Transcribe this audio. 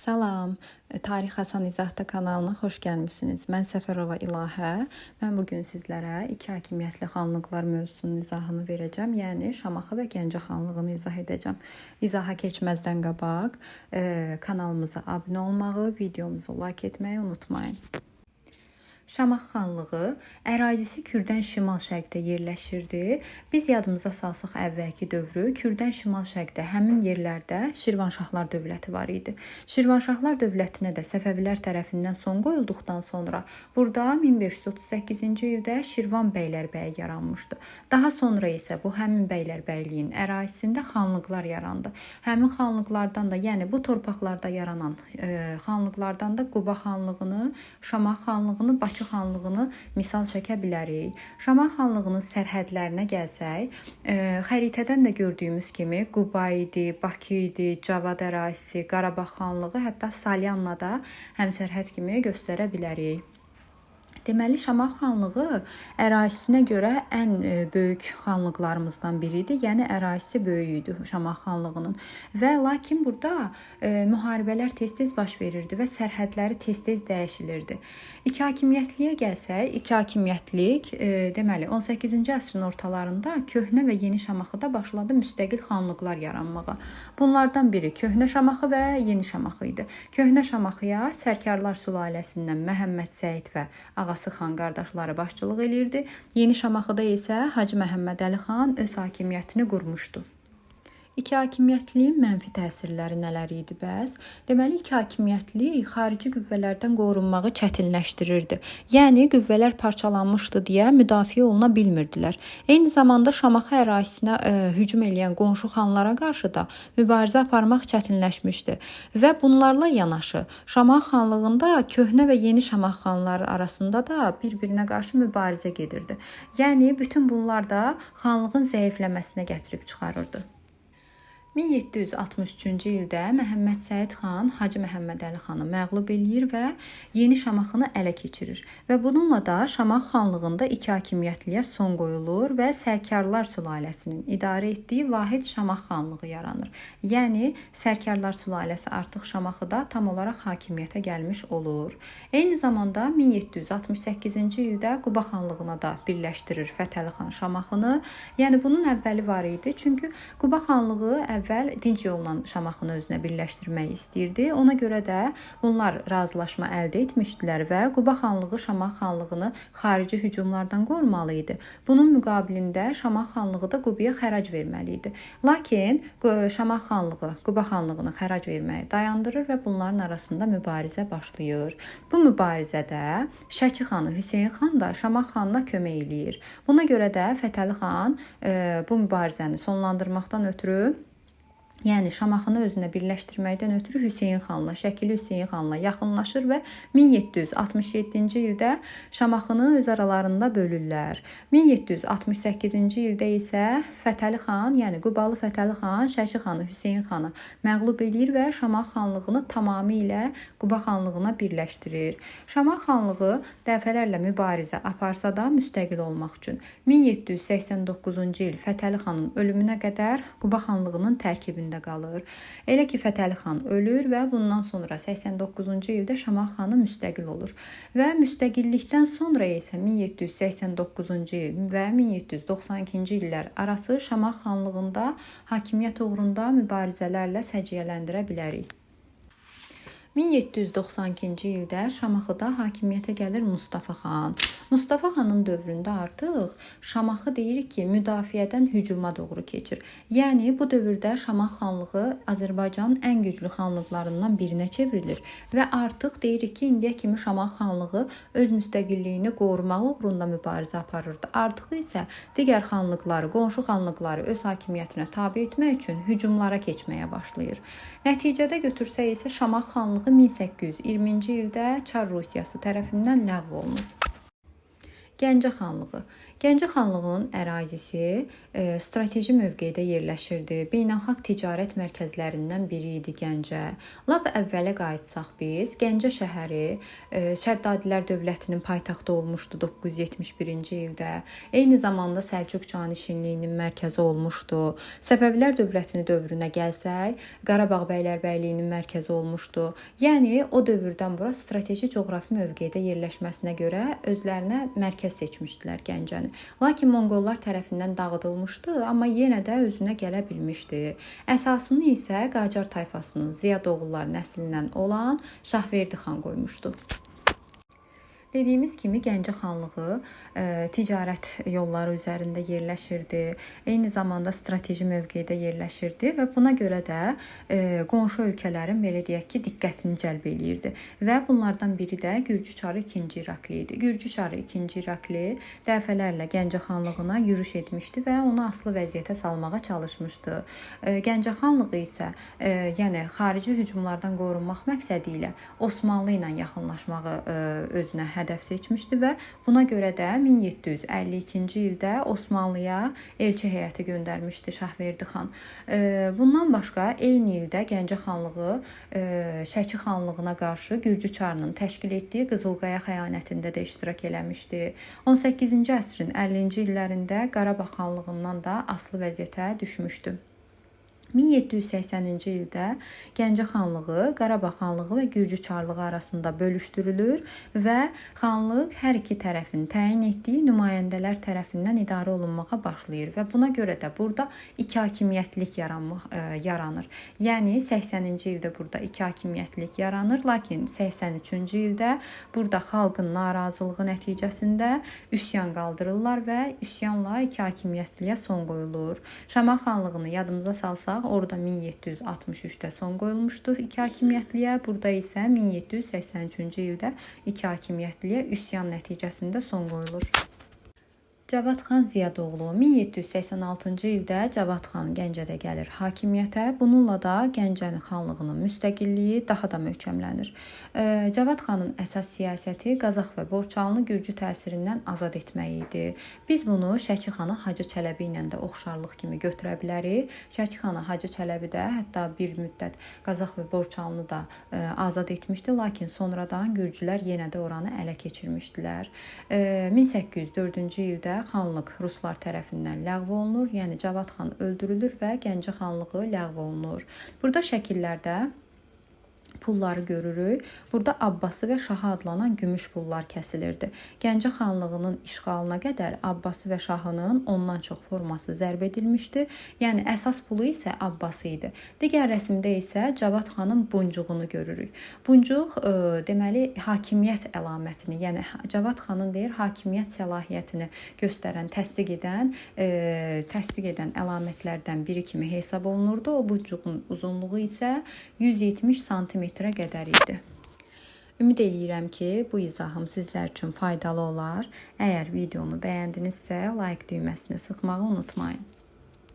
Salam, Tarix Hasan İzahda kanalına xoş gəlmisiniz. Mən Səfərova İlahə. Mən bugün sizlərə iki hakimiyyətli xanlıqlar mövzusunun izahını verəcəm. Yəni Şamaxı və Gəncə xanlığını izah edəcəm. İzaha keçməzdən qabaq kanalımıza abunə olmağı, videomuzu like etməyi unutmayın. Şamaxı xanlığı ərazisi Kürdən şimal-şərqdə yerləşirdi. Biz yadımıza salsaq əvvəlki dövrü, Kürdən şimal-şərqdə həmin yerlərdə Şirvanşahlar dövləti var idi. Şirvanşahlar dövlətinə də Səfəvilər tərəfindən son qoyulduqdan sonra burada 1538-ci ildə Şirvan bəylərbəyi yaranmışdı. Daha sonra isə bu həmin bəylərbəyliyin ərazisində xanlıqlar yarandı. Həmin xanlıqlardan da, yəni bu torpaqlarda yaranan xanlıqlardan da Quba xanlığını, Şamaxı xanlığını, Bakı xanlığını misal çəkə bilərik. Şamaxı xanlığının sərhədlərinə gəlsək, xəritədən də gördüyümüz kimi Quba idi, Bakı idi, Cavad ərazisi, Qarabağ xanlığı, hətta Salyanla da həmsərhəd kimi göstərə bilərik. Deməli, Şamaxı xanlığı ərazisinə görə ən böyük xanlıqlarımızdan biridir. Yəni ərazisi böyük idi Şamaxı xanlığının. Və lakin burada müharibələr tez-tez baş verirdi və sərhədləri tez-tez dəyişilirdi. İki hakimiyyətliyə gəlsək, iki hakimiyyətlik deməli 18-ci əsrin ortalarında Köhnə və Yeni Şamaxıda başladı müstəqil xanlıqlar yaranmağa. Bunlardan biri Köhnə Şamaxı və Yeni Şamaxı idi. Köhnə Şamaxıya Sərkarlar sülaləsindən Məhəmməd Səid və Ağası xan qardaşları başçılıq elirdi. Yeni Şamaxıda isə Hacı Məhəmməd Əli xan öz hakimiyyətini qurmuşdu. İki hakimiyyətliyin mənfi təsirləri nələr idi bəs? Deməli, iki hakimiyyətlik xarici qüvvələrdən qorunmağı çətinləşdirirdi. Yəni, qüvvələr parçalanmışdı deyə müdafiə oluna bilmirdilər. Eyni zamanda Şamaxı ərazisinə hücum eləyən qonşu xanlara qarşı da mübarizə aparmaq çətinləşmişdi. Və bunlarla yanaşı, Şamaxı xanlığında Köhnə və Yeni Şamaxı xanları arasında da bir-birinə qarşı mübarizə gedirdi. Yəni, bütün bunlar da xanlığın zəifləməsinə gətirib çıxarırdı. 1763-cü ildə Məhəmməd Səid xan Hacı Məhəmməd Əli xanı məğlub eləyir və Yeni Şamaxını ələ keçirir. Və bununla da Şamaxı xanlığında iki hakimiyyətliyə son qoyulur və Sərkarlar sülaləsinin idarə etdiyi vahid Şamaxı xanlığı yaranır. Yəni, Sərkarlar sülaləsi artıq Şamaxıda tam olaraq hakimiyyətə gəlmiş olur. Eyni zamanda 1768-ci ildə Quba xanlığına da birləşdirir Fətəli xan Şamaxını. Yəni, bunun əvvəli var idi. Çünki Quba xanlığı əvvəl dinc yolla Şamaxını özünə birləşdirmək istəyirdi. Ona görə də bunlar razılaşma əldə etmişdilər və Quba xanlığı Şamaxı xanlığını xarici hücumlardan qorumalı idi. Bunun müqabilində Şamaxı xanlığı da Qubaya xərac verməli idi. Lakin Şamaxı xanlığı Quba xanlığını xərac verməyi dayandırır və bunların arasında mübarizə başlayır. Bu mübarizədə Şəki xanı Hüseyn xan da Şamaxı xanına kömək eləyir. Buna görə də Fətəli xan bu mübarizəni sonlandırmaqdan ötürü, yəni Şamaxını özünə birləşdirməkdən ötürü Hüseyn xanla, Şəkili Hüseyn xanla yaxınlaşır və 1767-ci ildə Şamaxını öz aralarında bölürlər. 1768-ci ildə isə Fətəli xan, yəni Qubalı Fətəli xan Şəki xanı Hüseyn xanı məğlub eləyir və Şamaxı xanlığını tamamilə Quba xanlığına birləşdirir. Şamaxı xanlığı dəfələrlə mübarizə aparsa da müstəqil olmaq üçün 1789-cu il Fətəli xanın ölümünə qədər Quba xanlığının tərkibində qalır. Elə ki, Fətəli xan ölür və bundan sonra 89-cu ildə Şamaxı xanı müstəqil olur. Və müstəqillikdən sonra isə 1789-cu il və 1792-ci illər arası Şamaxı xanlığında hakimiyyət uğrunda mübarizələrlə səciyyələndirə bilərik. 1792-ci ildə Şamaxıda hakimiyyətə gəlir Mustafa xan. Mustafa xanın dövründə artıq Şamaxı deyirik ki, müdafiədən hücuma doğru keçir. Yəni, bu dövrdə Şamaxı xanlığı Azərbaycanın ən güclü xanlıqlarından birinə çevrilir və artıq deyirik ki, indiyə kimi Şamaxı xanlığı öz müstəqilliyini qorumaq uğrunda mübarizə aparırdı. Artıq isə digər xanlıqları, qonşu xanlıqları öz hakimiyyətinə tabe etmək üçün hücumlara keçməyə başlayır. Nəticədə götürsək isə Şamaxı xanlığı 1820-ci ildə Çar Rusiyası tərəfindən ləğv olunur. Gəncə xanlığı. Gəncə xanlığının ərazisi strateji mövqedə yerləşirdi. Beynəlxalq ticarət mərkəzlərindən biri idi Gəncə. Lap əvvələ qayıtsaq biz, Gəncə şəhəri Şəddadilər dövlətinin paytaxtı olmuşdu 971-ci ildə. Eyni zamanda Səlcuq canişinliyinin mərkəzi olmuşdu. Səfəvilər dövlətinin dövrünə gəlsək, Qarabağ bəylərbəyliyinin mərkəzi olmuşdu. Yəni o dövrdən bura strateji coğrafi mövqedə yerləşməsinə görə özlərinə mərkəz seçmişdilər Gəncəni. Lakin Monqollar tərəfindən dağıdılmışdı, amma yenə də özünə gələ bilmişdi. Əsasını isə Qacar tayfasının Ziyadoğullar nəslindən olan Şahverdi xan qoymuşdu. Dediyimiz kimi Gəncə xanlığı ticarət yolları üzərində yerləşirdi. Eyni zamanda strateji mövqedə yerləşirdi və buna görə də qonşu ölkələrin belə deyək ki, diqqətini cəlb eləyirdi. Və bunlardan biri də Gürcü Çarı II İrakli idi. Gürcü Çarı II İrakli dəfələrlə Gəncə xanlığına yürüş etmişdi və onu asılı vəziyyətə salmağa çalışmışdı. Gəncə xanlığı isə yəni xarici hücumlardan qorunmaq məqsədi ilə Osmanlı ilə yaxınlaşmağı özünə hədəf seçmişdi və buna görə də 1752-ci ildə Osmanlıya elçi heyəti göndərmişdi Şahverdi xan. Bundan başqa eyni ildə Gəncə xanlığı Şəki xanlığına qarşı Gürcü Çarının təşkil etdiyi Qızılqaya xəyanətində də iştirak eləmişdi. 18-ci əsrin 50-ci illərində Qarabağ xanlığından da asılı vəziyyətə düşmüşdü. 1780-ci ildə Gəncə xanlığı Qarabağ xanlığı və Gürcü Çarlığı arasında bölüşdürülür və xanlıq hər iki tərəfin təyin etdiyi nümayəndələr tərəfindən idarə olunmağa başlayır və buna görə də burada iki hakimiyyətlik yaranır. Yəni 80-ci ildə burada iki hakimiyyətlik yaranır, lakin 83-cü ildə burada xalqın narazılığı nəticəsində üsyan qaldırırlar və üsyanla iki hakimiyyətliyə son qoyulur. Şamaxı xanlığını yadımıza salsaq, orada 1763-də son qoyulmuşdu iki hakimiyyətliyə. Burada isə 1783-cü ildə iki hakimiyyətliyə üsyan nəticəsində son qoyulur. Cavad xan Ziyadoğlu 1786-cı ildə Cavad xan Gəncədə gəlir hakimiyyətə. Bununla da Gəncənin xanlığının müstəqilliyi daha da möhkəmlənir. Cavad xanın əsas siyasəti Qazax və Borçalını Gürcü təsirindən azad etmək idi. Biz bunu Şəki xanı Hacı Çələbi ilə də oxşarlıq kimi götürə bilərik. Şəki xanı Hacı Çələbi də hətta bir müddət Qazax və Borçalını da azad etmişdi, lakin sonradan Gürcülər yenə də oranı ələ keçirmişdilər. 1804-cü ildə xanlıq ruslar tərəfindən ləğv olunur, yəni Cavad xan öldürülür və Gəncə xanlığı ləğv olunur. Burada şəkillərdə pulları görürük. Burada Abbası və Şahı adlanan gümüş pullar kəsilirdi. Gəncə xanlığının işğalına qədər Abbası və Şahının ondan çox forması zərb edilmişdi. Yəni əsas pulu isə Abbası idi. Digər rəsmdə isə Cavad xanın buncuğunu görürük. Buncuq deməli hakimiyyət əlamətini, yəni Cavad xanın deyir hakimiyyət səlahiyyətini göstərən, təsdiq edən əlamətlərdən biri kimi hesab olunurdu. O buncuğun uzunluğu isə 170 sm qədər idi. Ümid eləyirəm ki, bu izahım sizlər üçün faydalı olar. Əgər videonu bəyəndinizsə, like düyməsini sıxmağı unutmayın.